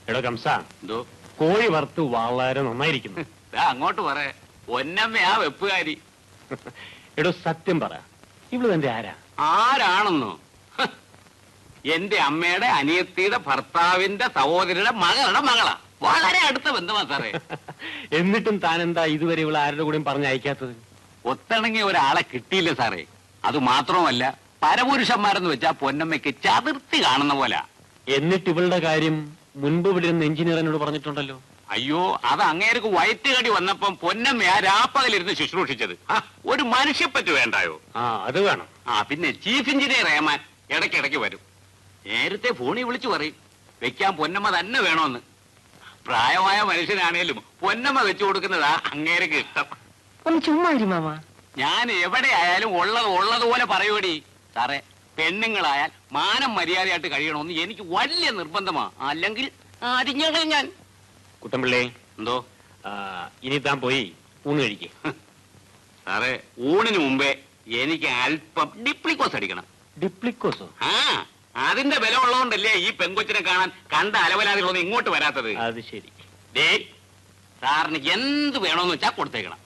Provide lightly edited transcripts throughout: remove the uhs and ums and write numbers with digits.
എടോ കംസ, എന്തോ കോഴി വറുത്ത് വളരെ നന്നായിരിക്കുന്നു. അങ്ങോട്ട് പറ, പൊന്നമ്മയാ വെപ്പുകാരി. എടോ സത്യം പറ, ഇവള് തന്റെ ആരാ? ആരാണെന്നോ? എന്റെ അമ്മയുടെ അനിയത്തിയുടെ ഭർത്താവിന്റെ സഹോദരിയുടെ മകളുടെ മകളാ. വളരെ അടുത്ത ബന്ധമാ സാറേ. എന്നിട്ടും താൻ എന്താ ഇതുവരെ ഇവളെ ആരുടെ കൂടെയും പറഞ്ഞയക്കാത്തത്? ഒത്തിണങ്ങിയ ഒരാളെ കിട്ടിയില്ല സാറേ. അത് മാത്രമല്ല, പരപുരുഷന്മാരെന്ന് വെച്ചാ പൊന്നമ്മയ്ക്ക് ചതുർത്തി കാണുന്ന പോലെ. എന്നിട്ട് ഇവളുടെ കാര്യം മുൻപ് ഇവിടെ ഇരുന്ന് എഞ്ചിനീയറിനോട് പറഞ്ഞിട്ടുണ്ടല്ലോ. അയ്യോ, അത് അങ്ങേർക്ക് വയറ്റുകടി വന്നപ്പം പൊന്നമ്മയാ രാപ്പകലിരുന്ന് ശുശ്രൂഷിച്ചത്. ഒരു മനുഷ്യപ്പറ്റ് വേണ്ടായോ? അത് വേണം. പിന്നെ ചീഫ് എഞ്ചിനീയർ ഏമാൻ ഇടയ്ക്കിടയ്ക്ക് വരും. നേരത്തെ ഫോണിൽ വിളിച്ചു പറയും വെക്കാൻ പൊന്നമ്മ തന്നെ വേണോന്ന്. പ്രായമായ മനുഷ്യനാണേലും പൊന്നമ്മ വെച്ചു കൊടുക്കുന്നതാ അങ്ങേർക്ക് ഇഷ്ടം. ചുമ്മാ ഞാൻ എവിടെ ആയാലും ഉള്ളതുപോലെ പറയൂടി സാറേ. പെണ്ണുങ്ങളായാൽ മാനം മര്യാദയായിട്ട് കഴിയണമെന്ന് എനിക്ക് വലിയ നിർബന്ധമാ. അല്ലെങ്കിൽ അരിഞ്ഞകൾ ഞാൻ. കുട്ടമ്പിള്ളേ, എന്തോ? ഇനി താൻ പോയി ഊണ് കഴിക്കേ. സാറേ, ഊണിന് മുമ്പേ എനിക്ക് അല്പം ഡിപ്ലിക്കോസ് അടിക്കണം. ഡിപ്ലിക്കോസോ? അതിന്റെ ബലം ഉള്ളതുകൊണ്ടല്ലേ ഈ പെങ്കൊച്ചിനെ കാണാൻ കണ്ട അലവലാദികളൊന്നും ഇങ്ങോട്ട് വരാത്തത്. അത് ശരി. സാറിന് എന്ത് വേണോന്ന് വെച്ചാ കൊടുത്തേക്കണം.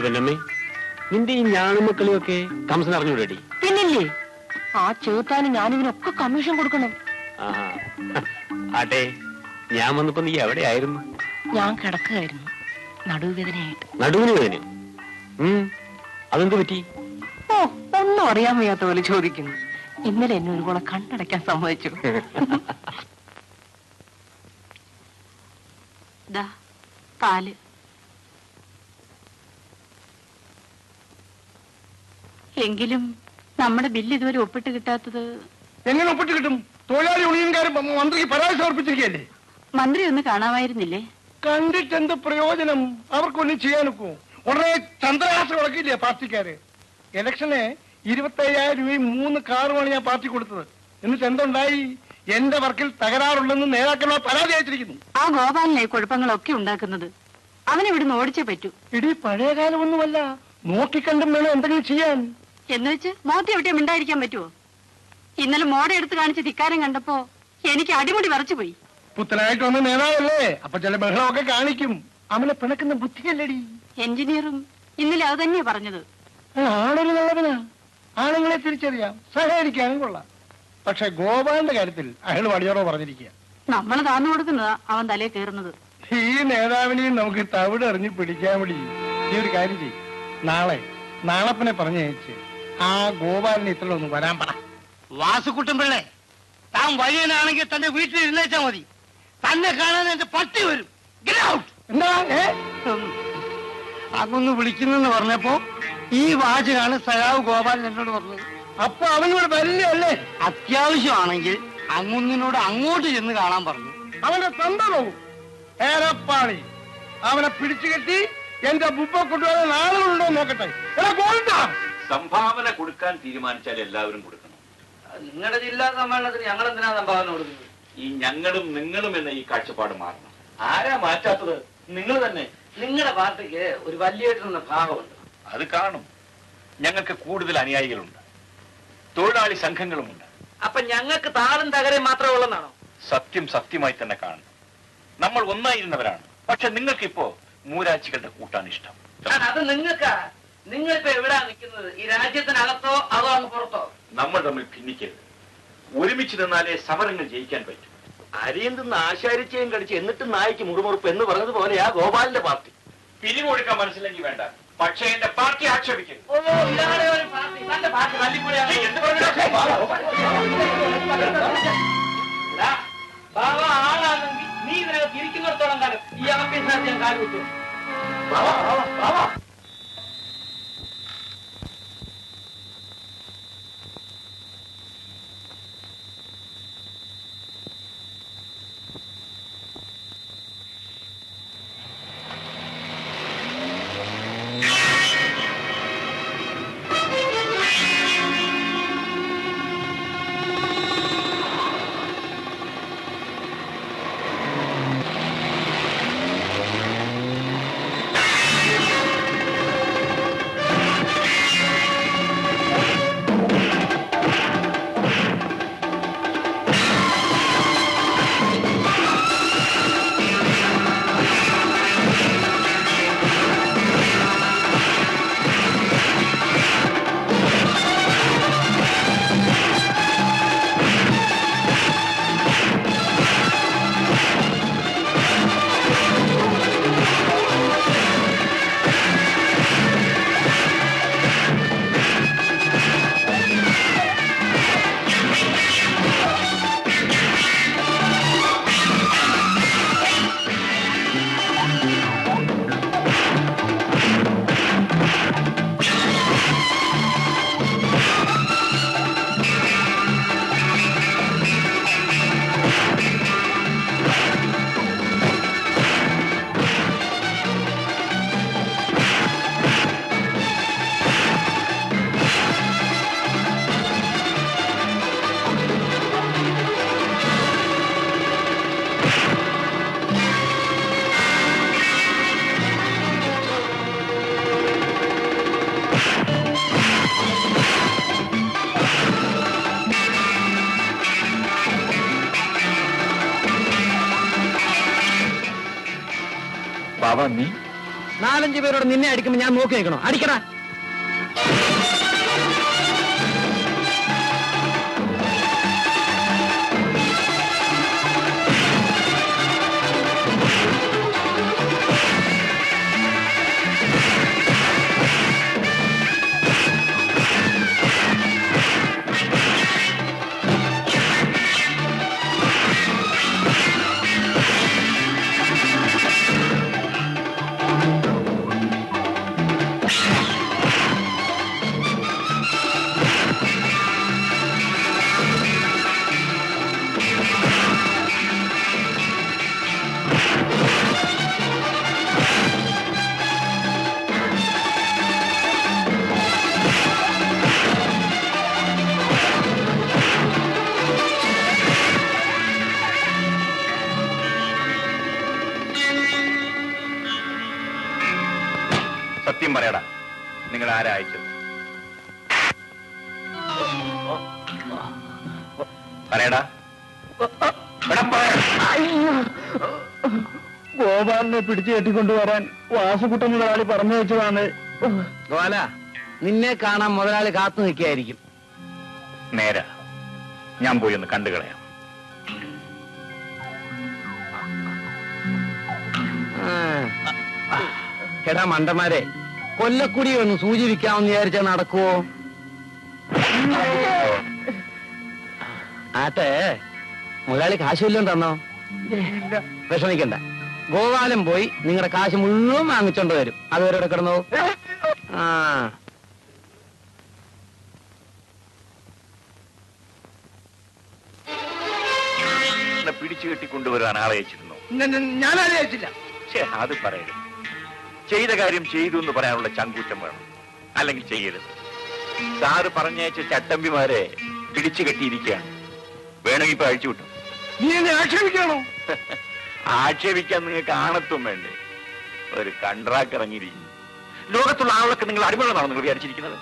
പൊന്നമ്മേ, നിന്റെ ഈ ഞാണുമക്കളിയൊക്കെ കംസൻ അറിഞ്ഞൂടേടി? പിന്നില്ലേ, ആ ചേർത്താനും ഞാനിതിനൊക്കെ കമ്മീഷൻ കൊടുക്കണം. ആട്ടെ, ഞാൻ വന്നപ്പോ നീ എവിടെയായിരുന്നു? ഞാൻ കിടക്കുകയായിരുന്നു, നടുവേദനയായിട്ട്. നടുവിന് വേദന? അതെന്ത് പറ്റി? ഒന്നും അറിയാൻ വയ്യാത്ത പോലെ ചോദിക്കുന്നു. ഇന്നലെ എന്നെ ഒരുപോലെ കണ്ണടയ്ക്കാൻ സമ്മതിച്ചു. പാല്. എങ്കിലും നമ്മുടെ ബില്ല് ഇതുവരെ ഒപ്പിട്ട് കിട്ടാത്തത് എങ്ങനെ ഒപ്പിട്ട് കിട്ടും? തൊഴിലാളി യൂണിയൻകാരും മന്ത്രിക്ക് പരാതി സമർപ്പിച്ചിരിക്കുകയല്ലേ? മന്ത്രി ഒന്ന് കാണാമായിരുന്നില്ലേ? കണ്ടിട്ട് എന്ത് പ്രയോജനം? അവർക്കൊന്നും ചെയ്യാനൊക്കോ? ഉടനെ ചന്ദ്രഹാസം ഉളക്കില്ലേ പാർട്ടിക്കാര്? ഇലക്ഷന് 25,000 രൂപയും 3 കാറുമാണ് ഞാൻ പാർട്ടി കൊടുത്തത്. എന്നിട്ട് എന്തുണ്ടായി? എന്റെ വർക്കിൽ തകരാറുണ്ടെന്ന് നേതാക്കന്മാർ പരാതി അയച്ചിരിക്കുന്നു. ആ ഗോപാലനെ കുഴപ്പങ്ങളൊക്കെ ഉണ്ടാക്കുന്നത്. അവനിവിടുന്ന് ഓടിച്ചേ പറ്റൂ. ഇടി പഴയ കാലമൊന്നുമല്ല, നോക്കിക്കണ്ടും വേണം എന്തെങ്കിലും ചെയ്യാൻ. എന്ന് വെച്ച് മോത്തി എവിടെയും മിണ്ടായിരിക്കാൻ പറ്റുമോ? ഇന്നലെ മോടെ എടുത്ത് കാണിച്ച് ധിക്കാരം കണ്ടപ്പോ എനിക്ക് അടിമുടി വിറച്ചുപോയി. പുത്തനായിട്ട് വന്ന നേതാവല്ലേ, അപ്പൊ ചില ബഹളമൊക്കെ കാണിക്കും. അവനെ പിണക്കുന്ന ബുദ്ധിയല്ലേടി. എഞ്ചിനീയറും ഇന്നലെ അത് തന്നെയാ പറഞ്ഞത്. ആളൊരു നല്ലവനാ, ആളുകളെ തിരിച്ചറിയാം, സഹകരിക്കാനും കൊള്ളാം. പക്ഷെ ഗോപാലിന്റെ കാര്യത്തിൽ അയാൾ വടിയോറോ പറഞ്ഞിരിക്കുക. നമ്മൾ താന്നു കൊടുക്കുന്നതാ അവൻ തലേ കയറുന്നത്. ഈ നേതാവിനെയും നമുക്ക് തവിട് എറിഞ്ഞ് പിടിക്കാൻ വേണ്ടി ഈ ഒരു കാര്യം ചെയ്യും. നാളപ്പനെ പറഞ്ഞയച്ച് ആ ഗോപാലിനെ ഇത്ര ഒന്ന് വരാൻ പറ. വാസുക്കുട്ടൻ പിള്ളേ, താൻ വഴിയനാണെങ്കിൽ തന്റെ വീട്ടിൽ ഇരുന്നേച്ചാ മതി. തന്നെ കാണാൻ എന്റെ പട്ടി വരും. എന്താ അങ്ങൊന്ന് വിളിക്കുന്നെന്ന് പറഞ്ഞപ്പോ ഈ വാചകാണ് സഖാവ് ഗോപാലൻ എന്നോട് പറഞ്ഞത്. അപ്പൊ അവനോട് വരില്ലേ? അത്യാവശ്യമാണെങ്കിൽ അങ്ങൊന്നിനോട് അങ്ങോട്ട് ചെന്ന് കാണാൻ പറഞ്ഞു. അവന്റെ സ്വന്തമാവും ഏറെപ്പാളി. അവനെ പിടിച്ചു കെട്ടി എന്റെ ബുപ്പ കൊണ്ടുപോകാൻ ആളുകളുണ്ടോ നോക്കട്ടെ. സംഭാവന കൊടുക്കാൻ തീരുമാനിച്ചാൽ എല്ലാവരും കൊടുക്കണം. നിങ്ങളുടെ ജില്ലാ സമ്മേളനത്തിന് ഞങ്ങൾ എന്തിനാ സംഭാവന കൊടുക്കുന്നത്? ഈ ഞങ്ങളും നിങ്ങളും എന്ന ഈ കാഴ്ചപ്പാട് മാറണം. ആരാ മാറ്റാത്തത്? നിങ്ങൾ തന്നെ. നിങ്ങളുടെ പാർട്ടിക്ക് ഒരു വലിയ ഭാഗമുണ്ട്. അത് കാണും. ഞങ്ങൾക്ക് കൂടുതൽ അനുയായികളുണ്ട്, തൊഴിലാളി സംഘങ്ങളുമുണ്ട്. അപ്പൊ ഞങ്ങൾക്ക് താളും തകരയും മാത്രമേ ഉള്ളെന്നാണോ? സത്യം സത്യമായി തന്നെ കാണും. നമ്മൾ ഒന്നായിരുന്നവരാണ്. പക്ഷെ നിങ്ങൾക്കിപ്പോ മൂരാച്ചികളുടെ കൂട്ടാണ് ഇഷ്ടം. അത് നിങ്ങൾക്കാ. നിങ്ങളിപ്പോ എവിടാ നിൽക്കുന്നത്? ഈ രാജ്യത്തിനകത്തോ അതോ അങ്ങ് പുറത്തോ? നമ്മൾ തമ്മിൽ ഭിന്നിക്കരുത്. ഒരുമിച്ച് നിന്നാലേ സമരങ്ങൾ ജയിക്കാൻ പറ്റും. അരിയും തിന്ന് ആശാരിച്ചയും കടിച്ച് എന്നിട്ട് നായിക്ക് മുറുമുറുപ്പ് എന്ന് പറഞ്ഞതുപോലെയാ ഗോപാലിന്റെ പാർട്ടി. പിരിവ് കൊടുക്കാൻ മനസ്സിലെങ്കിൽ വേണ്ട, പക്ഷേ എന്റെ പാർട്ടി ആക്ഷേപിക്കരുത്. ആളാണെങ്കിൽ നീ ഇതിനകത്ത് ഇരിക്കുന്നിടത്തോളം കാലം ഈ ആഫീസിനകത്ത് ഞാൻ കാലുകുത്തും. ബാബാ നീ 4-5 പേരോട് നിന്നെ അടിക്കുമ്പോ ഞാൻ നോക്കി നിൽക്കണോ? അടിക്കടാ. സത്യം പറയടാ, നിങ്ങൾ ആരാ അയച്ചത്? പറയടാ. ഗോപാലിനെ പിടിച്ചു കെട്ടിക്കൊണ്ടുവരാൻ വാസുകുട്ടൻ മുതലാളി പറഞ്ഞു വെച്ചതാണ്. ഗോപാല, നിന്നെ കാണാൻ മുതലാളി കാത്തു നിൽക്കുകയായിരിക്കും. നേരാ, ഞാൻ പോയി ഒന്ന് കണ്ടുകളയാം. എടാ മണ്ടന്മാരെ, കൊല്ലക്കുടി ഒന്ന് സൂചിപ്പിക്കാമെന്ന് വിചാരിച്ചാൽ നടക്കുവോ? ആട്ടെ, മുതലാളി കാശ് വല്ലതും തന്നോ? വിഷമിക്കണ്ട, ഗോപാലൻ പോയി നിങ്ങളുടെ കാശ് മുഴുവൻ വാങ്ങിച്ചോണ്ട് വരും. അതുവരെ ഇവിടെ കിടന്നോ. ആ, പിടിച്ചു കെട്ടിക്കൊണ്ടുവരാൻ ആളെ അയച്ചിരുന്നു? ഞാനാരെ അയച്ചില്ല. അത് പറയരുത്. ചെയ്ത കാര്യം ചെയ്തു എന്ന് പറയാനുള്ള ചങ്കൂറ്റം വേണം, അല്ലെങ്കിൽ ചെയ്യരുത്. സാറ് പറഞ്ഞയച്ച ചട്ടമ്പിമാരെ പിടിച്ചു കെട്ടിയിരിക്കുകയാണ്. വേണമെങ്കിൽ ഇപ്പൊ അഴിച്ചു വിട്ടു. നീ എന്നെ ആക്ഷേപിക്കണോ? ആക്ഷേപിക്കാൻ നിങ്ങൾക്ക് ആണത്വം വേണ്ടേ? ഒരു കൺട്രാക്ട് ഇറങ്ങിയിരിക്കുന്നു. ലോകത്തുള്ള ആളൊക്കെ നിങ്ങൾ അടിമകളാണോ നിങ്ങൾ വിചാരിച്ചിരിക്കുന്നത്?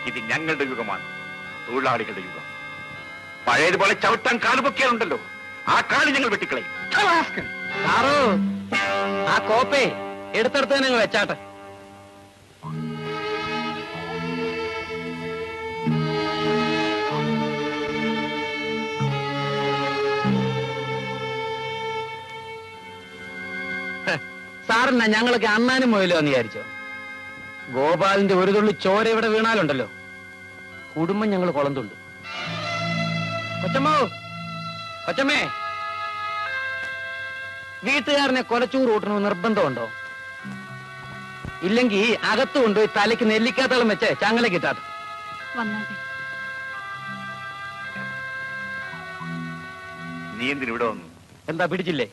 ഇത് ഞങ്ങളുടെ യുഗമാണ്, തൊഴിലാളികളുടെ യുഗം. പഴയതുപോലെ ചവിട്ടാൻ കാലുപൊക്കിയാലുണ്ടല്ലോ, ആ കാല് ഞങ്ങൾ വെട്ടിക്കളയും. സാറോ, ആ കോപ്പേ എടുത്തെടുത്ത് നിങ്ങൾ വെച്ചാട്ടെ. സാറിനാ ഞങ്ങളൊക്കെ അണ്ണാനും മുതലോ എന്ന് വിചാരിച്ചോ? ഗോപാലിന്റെ ഒരു തുള്ളി ചോര ഇവിടെ വീണാലുണ്ടല്ലോ, കുടുംബം ഞങ്ങൾ കുളന്തുണ്ട്. കൊച്ചമ്മോ, കൊച്ചമ്മേ, വീട്ടുകാരനെ കൊലച്ചൂറ് കൂട്ടണമെന്ന് നിർബന്ധമുണ്ടോ? ഇല്ലെങ്കിൽ അകത്ത് കൊണ്ടുപോയി തലയ്ക്ക് നെല്ലിക്കാത്തളം വെച്ച് ചങ്ങല കിട്ടാത്ത. നീ എന്തിനിവിടെ വന്നു? എന്താ പിടിച്ചില്ലേ?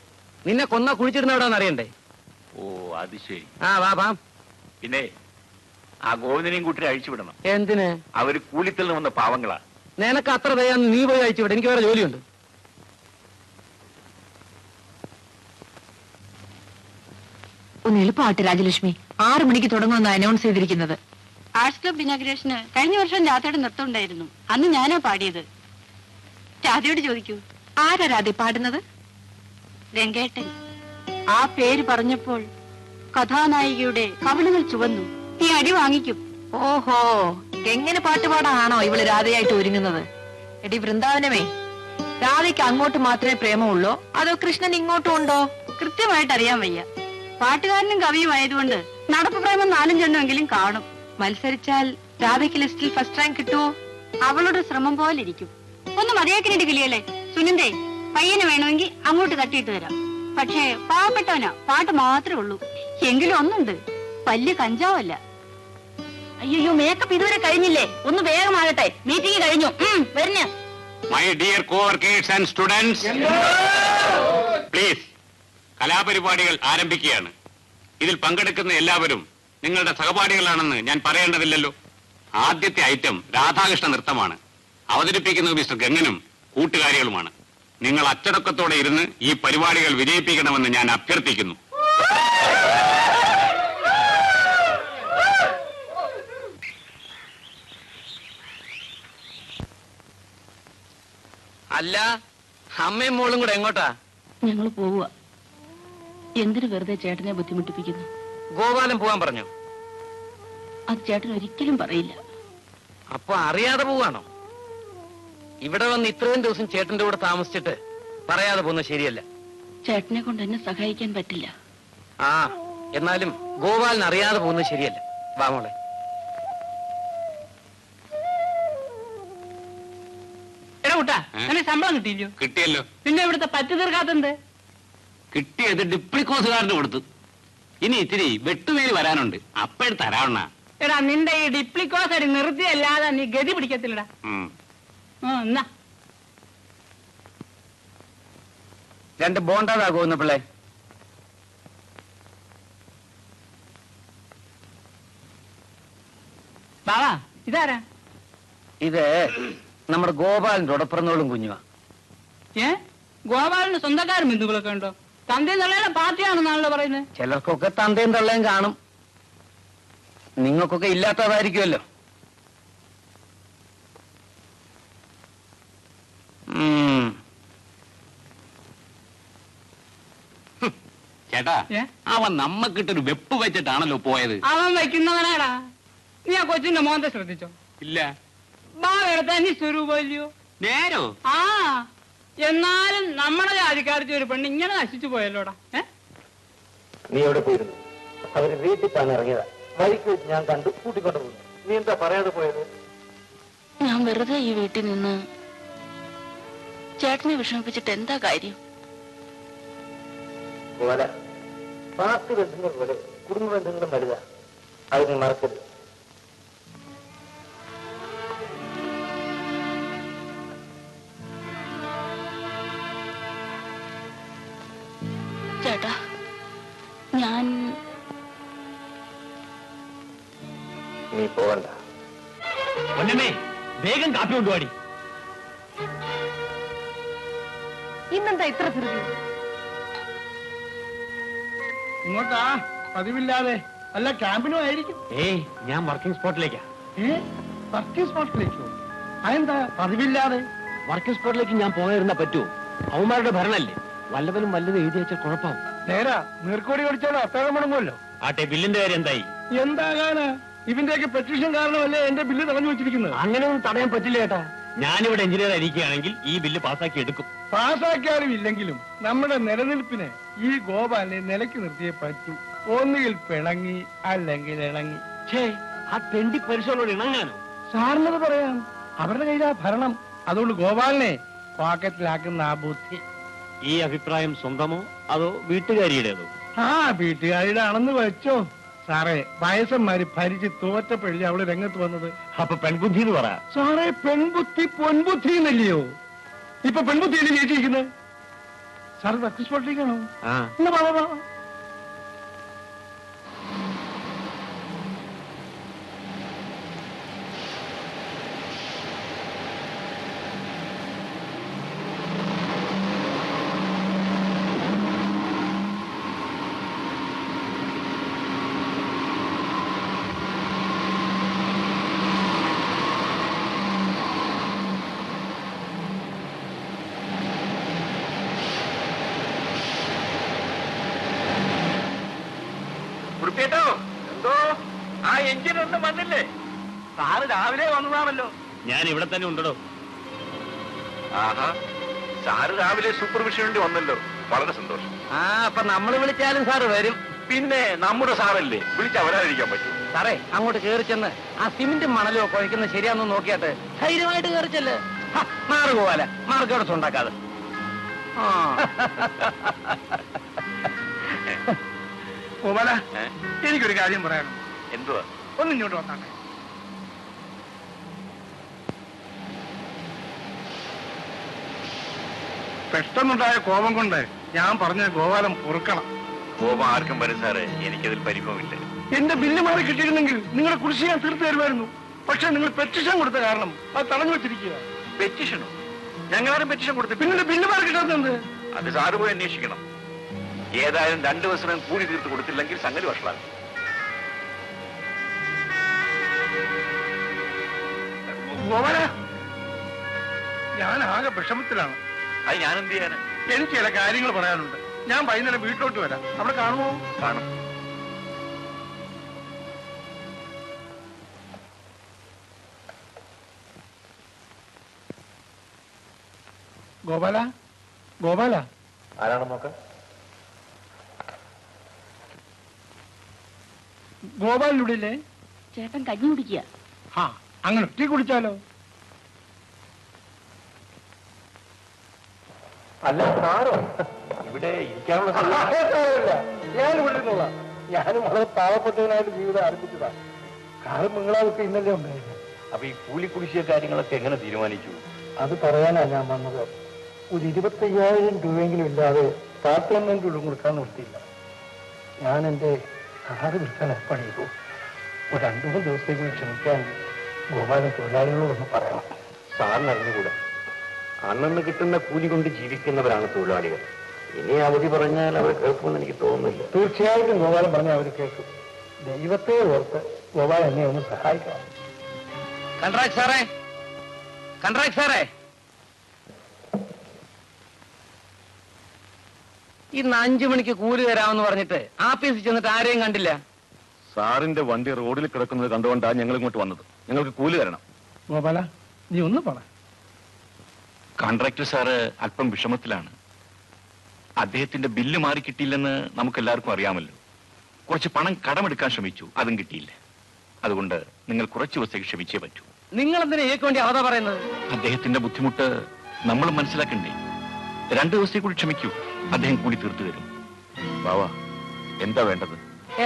നിന്നെ കൊന്ന കുഴിച്ചിരുന്ന എവിടാന്ന് അറിയണ്ടേ? ഓ, അത് ശരി. ആ, വാ വാ. പിന്നെ ആ ഗോവിന്ദനെയും കൂട്ടി അഴിച്ചുവിടണം. എന്തിന്? അവര് കൂലിത്തിൽ നിന്ന് വന്ന പാവങ്ങളാ. നിനക്ക് അത്ര ദയാന്ന് നീ പോയി അഴിച്ചുവിടെ, എനിക്ക് വേറെ ജോലിയുണ്ട്. ഒന്ന് എളുപ്പമാട്ടെ രാജലക്ഷ്മി. 6 മണിക്ക് തുടങ്ങുമെന്ന് അനൗൺസ് ചെയ്തിരിക്കുന്നത്. ആർട്സ് ക്ലബ് ഇനാഗ്രേഷന് കഴിഞ്ഞ വർഷം രാധയുടെ നൃത്തം ഉണ്ടായിരുന്നു. അന്ന് ഞാനാ പാടിയത്. രാധയോട് ചോദിക്കൂ. ആരാ രാധ പാടുന്നത്? രംഗേട്ടൻ. ആ പേര് പറഞ്ഞപ്പോൾ കഥാനായികയുടെ കവിളുകൾ ചുവന്നു. നീ അടി വാങ്ങിക്കും. ഓഹോ, എങ്ങനെ പാട്ടുപാടാണോ ഇവള് രാധയായിട്ട് ഒരുങ്ങുന്നത്? എടി വൃന്ദാവനമേ, രാധയ്ക്ക് അങ്ങോട്ട് മാത്രമേ പ്രേമമുള്ളോ അതോ കൃഷ്ണൻ ഇങ്ങോട്ടും ഉണ്ടോ? കൃത്യമായിട്ട് അറിയാൻ വയ്യ. പാട്ടുകാരനും കവിയും ആയതുകൊണ്ട് നടപ്പ് പ്രേമം 4-5 എണ്ണമെങ്കിലും കാണും. മത്സരിച്ചാൽ രാധയ്ക്ക് ലിസ്റ്റിൽ ഫസ്റ്റ് റാങ്ക് കിട്ടുമോ? അവളുടെ ശ്രമം പോലെ ഇരിക്കും. ഒന്ന് മതിയാക്കിനിട്ട് കിളിയല്ലേ. സുനന്ദേ, പയ്യന് വേണമെങ്കിൽ അങ്ങോട്ട് തട്ടിയിട്ട് തരാം. പക്ഷേ പാവപ്പെട്ടവനാ, പാട്ട് മാത്രമേ ഉള്ളൂ. എങ്കിലും ഒന്നുണ്ട്, വലിയ കഞ്ചാവല്ല. അയ്യോ, മേക്കപ്പ് ഇതുവരെ കഴിഞ്ഞില്ലേ? ഒന്ന് വേഗമാകട്ടെ, മീറ്റിംഗ് കഴിഞ്ഞു. വരുന്ന my dear coworkers and students, please, കലാപരിപാടികൾ ആരംഭിക്കുകയാണ്. ഇതിൽ പങ്കെടുക്കുന്ന എല്ലാവരും നിങ്ങളുടെ സഹപാഠികളാണെന്ന് ഞാൻ പറയേണ്ടതില്ലല്ലോ. ആദ്യത്തെ ഐറ്റം രാധാകൃഷ്ണ നൃത്തമാണ്. അവതരിപ്പിക്കുന്നത് മിസ്റ്റർ ഗംഗനും കൂട്ടുകാരികളുമാണ്. നിങ്ങൾ അച്ചടക്കത്തോടെ ഇരുന്ന് ഈ പരിപാടികൾ വിജയിപ്പിക്കണമെന്ന് ഞാൻ അഭ്യർത്ഥിക്കുന്നു. അല്ല, അമ്മയും മോളും കൂടെ എങ്ങോട്ടാ? ഞങ്ങൾ പോവുക. എന്തിനു വെറുതെ ചേട്ടനെ ബുദ്ധിമുട്ടിപ്പിക്കുന്നു? ഗോപാലൻ പോവാൻ പറഞ്ഞു. അത് ചേട്ടൻ ഒരിക്കലും പറയില്ല. അപ്പൊ അറിയാതെ പോവാണോ? ഇവിടെ വന്ന് ഇത്രയും ദിവസം ചേട്ടന്റെ കൂടെ താമസിച്ചിട്ട് പറയാതെ പോകുന്നത് ശരിയല്ല. ചേട്ടനെ കൊണ്ട് എന്നെ സഹായിക്കാൻ പറ്റില്ല. ആ, എന്നാലും ഗോപാലൻ അറിയാതെ പോകുന്നത് ശരിയല്ല. വാ മോളെ. എടാ കുട്ടാ, എന്നെ ശമ്പളം കിട്ടിയില്ലോ? കിട്ടിയല്ലോ. പിന്നെ ഇവിടുത്തെ പറ്റി തീർക്കാത്തത്? കിട്ടിയത് ഡിപ്ലിക്കോസുകാരന് കൊടുത്തു. ഇനി ഇത്തിരി വെട്ടുവേലി വരാനുണ്ട്, അപ്പോഴും തരാവണ. എടാ നിന്റെ ഈ ഡിപ്ലിക്കോസ് അടി നിർത്തിയല്ലാതെ നീ ഗതി പിടിക്കത്തില്ലടാ. എന്നാ 2 ബോണ്ടാതാകുമെന്ന് പിള്ളേ. ബാവാ, ഇതാരാ? ഇത് നമ്മുടെ ഗോപാലന്റെ ഉടപ്പിറന്നോളും കുഞ്ഞുവാ. ഗോപാലിന് സ്വന്തക്കാരും ബന്ധുക്കളൊക്കെ ഉണ്ടോ? തന്തയും തള്ളയുടെ പാർട്ടിയാണെന്നാണല്ലോ പറയുന്നത്. ചിലർക്കൊക്കെ തന്തയും തള്ളയും കാണും, നിങ്ങൾക്കൊക്കെ ഇല്ലാത്തതായിരിക്കുമല്ലോ. ചേട്ടാ, അവൻ നമ്മക്കിട്ടൊരു വെപ്പ് വെച്ചിട്ടാണല്ലോ പോയത്. അവൻ വയ്ക്കുന്നവനാടാ. നീ ആ കൊച്ചിന്റെ മോന്തെ ശ്രദ്ധിച്ചോ? ഇല്ല. ബാവയുടെ നീ സ്വരൂപല്ലയോ? നേരോ? ആ, എന്നാലും നമ്മുടെ ജാതിക്കാരത്തി ഒരു പെണ്ണ് ഇങ്ങനെ നശിച്ചു പോയല്ലോടാ. നീ എവിടെ പോയിരുന്നു? അവര് വീട്ടിൽ തന്നെ ഇറങ്ങിയതാ. വഴിക്ക് വെച്ച് ഞാൻ കണ്ടു, കൂട്ടിക്കൊണ്ടു പോകുന്നു. നീ എന്താ പറയാതെ പോയത്? ഞാൻ വെറുതെ ഈ വീട്ടിൽ നിന്ന് ചേട്ടനെ വിഷമിപ്പിച്ചിട്ട് എന്താ കാര്യം? പോലെ പാർട്ടി ബന്ധങ്ങൾ പോലെ കുടുംബ ബന്ധങ്ങളും വലുതാ, അത് നീ മറക്കരുത്. ചേട്ടാ, ഞാൻ നീ പോകണ്ട. പൊന്നമ്മേ, വേഗം കാപ്പി കൊണ്ടുപാടി. ഇന്നെന്താ ഇത്ര ധൃതി? ഇങ്ങോട്ടാ പതിവില്ലാതെ. അല്ല, ക്യാമ്പിനും ആയിരിക്കും. ഞാൻ വർക്കിംഗ് സ്പോട്ടിലേക്കാ. വർക്കിംഗ് സ്പോട്ടിലേക്കോ? അതെന്താ പതിവില്ലാതെ? വർക്കിംഗ് സ്പോട്ടിലേക്ക് ഞാൻ പോകാതിരുന്നാ പറ്റുമോ? അവന്മാരുടെ ഭരണല്ലേ, വല്ലവനും വല്ലതും എഴുതി വെച്ചാൽ കുഴപ്പമാവും. നേരാ, നീർക്കോടി ഓടിച്ചാലോ അത്താഴം മുടങ്ങുമല്ലോ. ആട്ടെ, ബില്ലിന്റെ കാര്യം എന്തായി? എന്താകാനാ, ഇവന്റെയൊക്കെ പെറ്റീഷൻ കാരണമല്ലേ എന്റെ ബില്ല് തടഞ്ഞു വെച്ചിരിക്കുന്നത്. അങ്ങനെയൊന്നും തടയാൻ പറ്റില്ല ചേട്ടാ. ഞാനിവിടെ എഞ്ചിനീയർ ആയിരിക്കുകയാണെങ്കിൽ ഈ ബില്ല് പാസ്സാക്കി എടുക്കും. പാസ്സാക്കിയാലും ഇല്ലെങ്കിലും നമ്മുടെ നിലനിൽപ്പിന് ഈ ഗോപാലിനെ നിലയ്ക്ക് നിർത്തിയേ പറ്റൂ. ഒന്നുകിൽ പിണങ്ങി, അല്ലെങ്കിൽ ഇണങ്ങി. ആ തെണ്ടി പരിശോധനയോട് ഇണങ്ങാനോ? സാറിനത് പറയാം, അവരുടെ കയ്യിലാ ഭരണം. അതുകൊണ്ട് ഗോപാലിനെ പോക്കറ്റിലാക്കുന്ന ആ ബുദ്ധി. ഈ അഭിപ്രായം സ്വന്തമോ അതോ വീട്ടുകാരിയുടേതോ? ആ, വീട്ടുകാരുടെ ആണെന്ന് വെച്ചോ. സാറേ, വയസ്സന്മാര് ഭരിച്ച് തോറ്റപ്പഴി അവള് രംഗത്ത് വന്നത്. അപ്പൊ പെൺബുദ്ധി എന്ന് പറ. സാറേ, പെൺബുദ്ധി പൊൻബുദ്ധി എന്നല്ലയോ? ഇപ്പൊ പെൺബുദ്ധിയല്ലേ ജയിച്ചിരിക്കുന്നത്. Sir working സ്പോട്ടിലേക്കാണോ? എന്നാ വാ. എന്തോ ആ എഞ്ചിൻ ഒന്നും വന്നില്ലേ? സാറ് രാവിലെ വന്നതാണല്ലോ. ഞാൻ ഇവിടെ തന്നെ ഉണ്ടോ? ആഹാ, സാറ് രാവിലെ സൂപ്പർവിഷൻ വേണ്ടി വന്നല്ലോ. വളരെ സന്തോഷം. അപ്പൊ നമ്മൾ വിളിച്ചാലും സാറ് വരും. പിന്നെ നമ്മുടെ സാറല്ലേ, വിളിച്ച് വരാതിരിക്കാൻ പറ്റും. സാറേ, അങ്ങോട്ട് കയറി ചെന്ന് ആ സിമെന്റും മണലോ കുഴക്കുന്നത് ശരിയാണെന്ന് നോക്കിയാട്ട് ധൈര്യമായിട്ട് കയറി ചെല്ല്. മാറ് പോവാല, മാർക്കോടെ ഉണ്ടാക്കാതെ. ഗോപാല, എനിക്കൊരു കാര്യം പറയാനുണ്ട്. എന്തുവാ? ഒന്നിങ്ങോട്ട് വന്നാട്ടെ. പെട്ടെന്നുണ്ടായ കോപം കൊണ്ട് ഞാൻ പറഞ്ഞ ഗോപാലം പൊറുക്കണം. കോപം ആർക്കും വരും സാറേ, എനിക്കതിൽ പരിഭവമില്ല. എന്റെ ബില്ല് മാറി കിട്ടിയിരുന്നെങ്കിൽ നിങ്ങളെ കുറിച്ച് ഞാൻ തീർത്തു തരുമായിരുന്നു. പക്ഷെ നിങ്ങൾ പെറ്റീഷൻ കൊടുത്ത കാരണം അത് തടഞ്ഞു വെച്ചിരിക്കുക. പെറ്റീഷനോ? ഞങ്ങളാരും പെറ്റീഷൻ കൊടുത്തു. പിന്നെ ബില്ല് മാറി കിട്ടാത്തത് അത് സാറ് പോയി അന്വേഷിക്കണം. ഏതായാലും 2 ദിവസം കൂലി തീർത്ത് കൊടുത്തില്ലെങ്കിൽ സംഗതി വഷളാകും. ഗോപാല, ഞാൻ ആകെ വിഷമത്തിലാണ്. അത് ഞാൻ എന്ത് ചെയ്യാന്? എനിക്ക് ചില കാര്യങ്ങൾ പറയാനുണ്ട്. ഞാൻ വൈകുന്നേരം വീട്ടിലോട്ട് വരാം. അവിടെ കാണുമോ? കാണും. ഗോപാല, ഗോപാല, ആരാണ് നോക്ക? ഗോപാലിന്റെ ഇല്ലേ? ചേട്ടൻ കഞ്ഞി കുടിക്കുക. ആ, അങ്ങനെ ടീ കുടിച്ചാലോ? അല്ല സാറോ ഇവിടെ ഇരിക്കാനുള്ള ഞാൻ ഇവിടെ നിന്നുള്ള ഞാനും വളരെ പാവപ്പെട്ടവനായിട്ട് ജീവിതം ആരംഭിച്ചതാ. കാലം നിങ്ങളാവൊക്കെ ഇന്നലെ ഉണ്ടായിരുന്നു. അപ്പൊ ഈ കൂലി കുടിശ്ശിയ കാര്യങ്ങളൊക്കെ എങ്ങനെ തീരുമാനിച്ചു? അത് പറയാനാ ഞാൻ വന്നത്. ഒരു 25,000 രൂപയെങ്കിലും ഇല്ലാതെ പാർലമെന്റ് ഉള്ളും കൊടുക്കാൻ നിർത്തിയില്ല. ഞാൻ എന്റെ കാറ് വിൽക്കാൻ ഏർപ്പാട് ചെയ്തു. ഒരു 2-3 ദിവസത്തേക്ക് ക്ഷമിക്കാൻ ഗോപാലൻ തൊഴിലാളികളോടൊന്ന് പറയണം. സാറിന് അറിഞ്ഞുകൂടാ, അന്നന്ന് കിട്ടുന്ന കൂലി കൊണ്ട് ജീവിക്കുന്നവരാണ് തൊഴിലാളികൾ. ഇനി അവധി പറഞ്ഞാൽ അവർ കേൾക്കുമെന്ന് എനിക്ക് തോന്നുന്നില്ല. തീർച്ചയായിട്ടും ഗോപാലൻ പറഞ്ഞാൽ അവർ കേൾക്കും. ദൈവത്തെ ഓർത്ത് ഗോപാലൻ എന്നെ ഒന്ന് സഹായിക്കണം. കൺട്രാക്ട് സാറേ, കൺട്രാക്ട് സാറേ, ഇന്ന് 5 മണിക്ക് കൂലി തരാമെന്ന് പറഞ്ഞിട്ട് ആഫീസിൽ ചെന്നിട്ട് ആരെയും കണ്ടില്ല. സാറിന്റെ വണ്ടി റോഡിൽ കിടക്കുന്നത് കണ്ടുകൊണ്ടാണ് ഞങ്ങൾ ഇങ്ങോട്ട് വന്നത്. ഞങ്ങൾക്ക് കൂലി തരണം. ഗോപാല, നീ ഒന്ന് പറ. കോൺട്രാക്ടർ സാറ് അല്പം വിഷമത്തിലാണ്. അദ്ദേഹത്തിന്റെ ബില്ല് മാറി കിട്ടിയില്ലെന്ന് നമുക്ക് എല്ലാവർക്കും അറിയാമല്ലോ. കുറച്ച് പണം കടമെടുക്കാൻ ശ്രമിച്ചു, അതും കിട്ടിയില്ല. അതുകൊണ്ട് നിങ്ങൾ കുറച്ച് ദിവസത്തേക്ക് ക്ഷമിച്ചേ പറ്റൂ. നിങ്ങൾ എന്തിനാ ഏക്ക് വേണ്ടി അവതാ പറയുന്നത്? അദ്ദേഹത്തിന്റെ ബുദ്ധിമുട്ട് നമ്മൾ മനസ്സിലാക്കണ്ടേ? 2 ദിവസത്തേക്ക് കൂടി ക്ഷമിക്കൂ, അദ്ദേഹം കൂടി തീർത്തു തരും. ബാവാ, എന്താ വേണ്ടത്?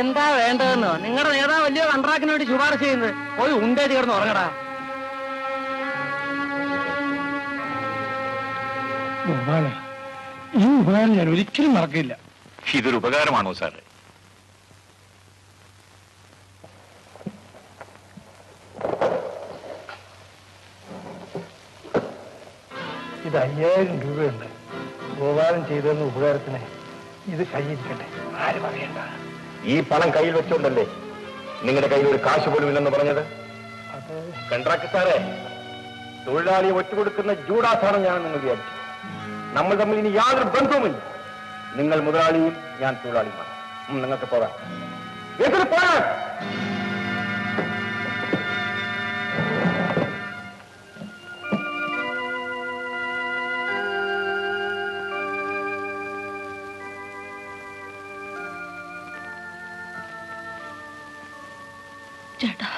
എന്താ വേണ്ടതെന്നോ? നിങ്ങളുടെ നേതാവ് വലിയ കൺട്രാക്ടിന് വേണ്ടി ശുപാർശ ചെയ്യുന്നത്. പോയി ഉണ്ടേ ചേർന്ന് ഉറങ്ങടാ. ഗോപാല, ഈ ഉപകാരം ഞാൻ ഒരിക്കലും മറക്കില്ല. ഇതൊരു ഉപകാരമാണോ സാറേ? ഇത് 5,000 രൂപയുണ്ട്. ഗോപാലൻ ചെയ്തെന്ന ഉപകാരത്തിന് ഇത് കയ്യിരിക്കട്ടെ, ആരും അറിയണ്ട. ഈ പണം കയ്യിൽ വെച്ചോണ്ടല്ലേ നിങ്ങളുടെ കയ്യിൽ ഒരു കാശ് പോലും ഇല്ലെന്ന് പറഞ്ഞത്? അത് കൺട്രാക്ടർ സാറേ, തൊഴിലാളിയെ ഒറ്റുകൊടുക്കുന്ന ജൂഡാസാണ് ഞാൻ നിങ്ങൾ വിചാരിച്ചു. നമ്മൾ തമ്മിൽ ഇനി യാതൊരു ബന്ധവുമില്ല. നിങ്ങൾ മുതലാളിയും ഞാൻ തൊഴിലാളിയുമാണ്. നിങ്ങൾക്ക് പോകാം. എതിര് പോകാൻ. ചേട്ടാ,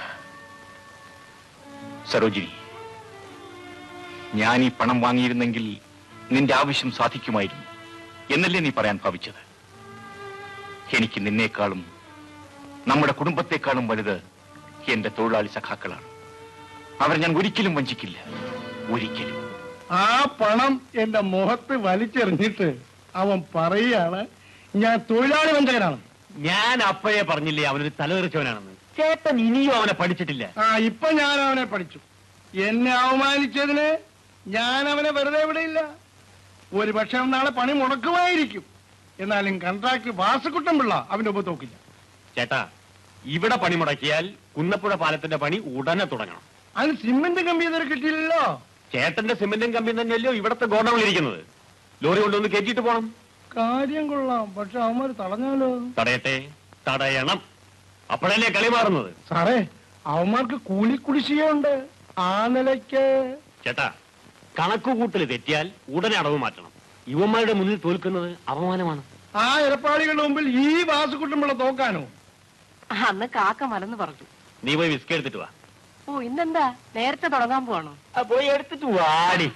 സരോജിനി, ഞാൻ ഈ പണം വാങ്ങിയിരുന്നെങ്കിൽ നിന്റെ ആവശ്യം സാധിക്കുമായിരുന്നു എന്നല്ലേ നീ പറയാൻ ഭാവിച്ചത്? എനിക്ക് നിന്നേക്കാളും നമ്മുടെ കുടുംബത്തെക്കാളും വലുത് എന്റെ തൊഴിലാളി സഖാക്കളാണ്. അവർ ഞാൻ ഒരിക്കലും വഞ്ചിക്കില്ല, ഒരിക്കലും. ആ പണം എന്റെ മുഖത്ത് വലിച്ചെറിഞ്ഞിട്ട് അവൻ പറയാണ് ഞാൻ തൊഴിലാളി വഞ്ചകനാണ്. ഞാൻ അപ്പഴേ പറഞ്ഞില്ലേ അവനൊരു തലതെറിച്ചവനാണെന്ന്. ചേട്ടൻ ഇനിയും അവനെ പഠിച്ചിട്ടില്ല. ഇപ്പൊ ഞാൻ അവനെ പഠിച്ചു. എന്നെ അവമാനിച്ചതിന് ഞാൻ അവനെ വെറുതെ വിടയില്ല. ഒരു പക്ഷെ നാളെ പണി മുടക്കുമായിരിക്കും. എന്നാലും കൺട്രാക്ടർ വാസുക്കുട്ടൻ പിള്ള അവന്റെ ഒപ്പം തോക്കില്ല. ചേട്ടാ, ഇവിടെ പണി മുടക്കിയാൽ കുന്നപ്പുഴ പാലത്തിന്റെ പണി ഉടനെ തുടങ്ങണം. അതിന് സിമെന്റ് കമ്പി ഇതുവരെ കിട്ടിയില്ലല്ലോ. ചേട്ടന്റെ സിമെന്റും കമ്പി തന്നെയല്ലോ ഇവിടത്തെ ഗോഡൌണിലിരിക്കുന്നത്. ലോറി കൊണ്ടൊന്ന് കയറ്റിയിട്ട് പോണം. കാര്യം കൊള്ളാം, പക്ഷെ അവന്മാര് തടഞ്ഞാലോ? തടയട്ടെ, തടയണം. അപ്പോഴല്ലേ കളി മാറുന്നത്. സാറേ, അവന്മാർക്ക് കൂലി കുടിശ്ശികയുണ്ട്. ആ നിലയ്ക്ക് ചേട്ടാ, കണക്കുകൂട്ടൽ തെറ്റിയാൽ ഉടനെ അടവ് മാറ്റണം. യുവന്മാരുടെ മുന്നിൽ തോൽക്കുന്നത് അപമാനമാണ്. ആ ഇരപ്പാളികളുടെ മുമ്പിൽ ഈ വാസുക്കുട്ടൻ പിള്ള തോക്കാനോ? അന്ന് കാക്ക മലന്ന് പറഞ്ഞു. നീ പോയി വിസ്കി എടുത്തിട്ട് വാ. ഓ, ഇന്നെന്താ നേരത്തെ തുടങ്ങാൻ പോവാണോ? പോയി എടുത്തിട്ട് വാടി.